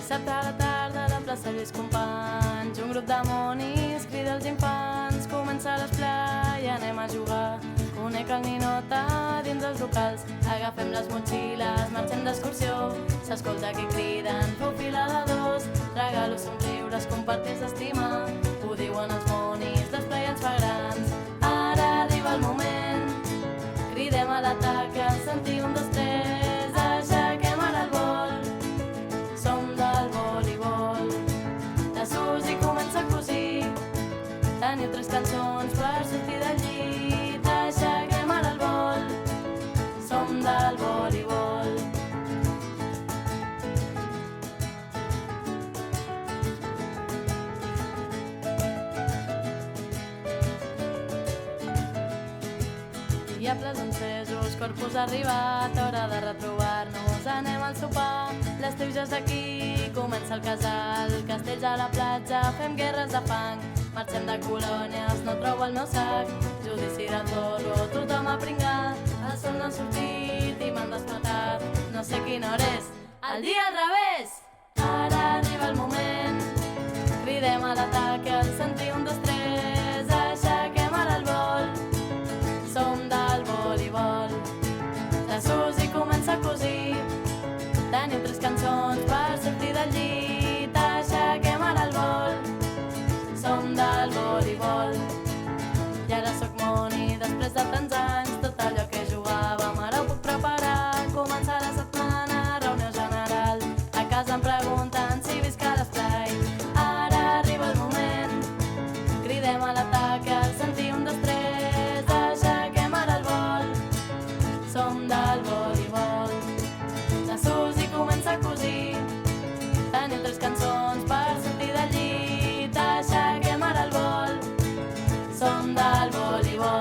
Dissabte a la tarda a la plaça Lluís Companys, un grup de monis crida els infants, comença l'esplai i anem a jugar. Conec el ninota dins els locals, agafem les motxilles, marxem d'excursió, s'escolta que criden, feu fila de dos, regalos, somriures, compartir s'estima, ho diuen els monis, l'esplai ens fa grans. Ara arriba el moment, cridem a l'atac, a sentir un, dos, tres, aixequem ara el vol. Som del voleibol, la Susi comença a cosir, teniu 3 cançons per sortir del llit, aixequem ara el vol. Som del voleibol. Diables encesos, corpus arribat, hora de retrobar-nos, anem al sopar. L'estiu ja és aquí, comença el casal, castells a la platja, fem guerres de fang, marxem de colònies, no trobo el meu sac, judici de zorro, tothom ha pringat, el sol no ha sortit i m'han despertat, no sé quina hora és, el dia al revés! Ara arriba el moment, cridem a l'atac, al sentir un, dos, tres, aixequem ara el vol. Som del voleibol, la Susi comença a cosir, teniu 3 cançons per sortir del llit, aixequem ara el vol. Som del voleibol, i ara soc moni, després de tants anys, tot allò que jugàvem ara ho puc preparar. Comença la setmana, reunió general, a casa em pregunten si visc a l'esplai. Ara arriba el moment, cridem a l'atac, al sentir un, dos, tres, aixequem ara el vol. Som del voleibol, la Susi comença a cosir, teniu 3 cançons per sortir del llit, aixequem ara el vol. Som del voleibol.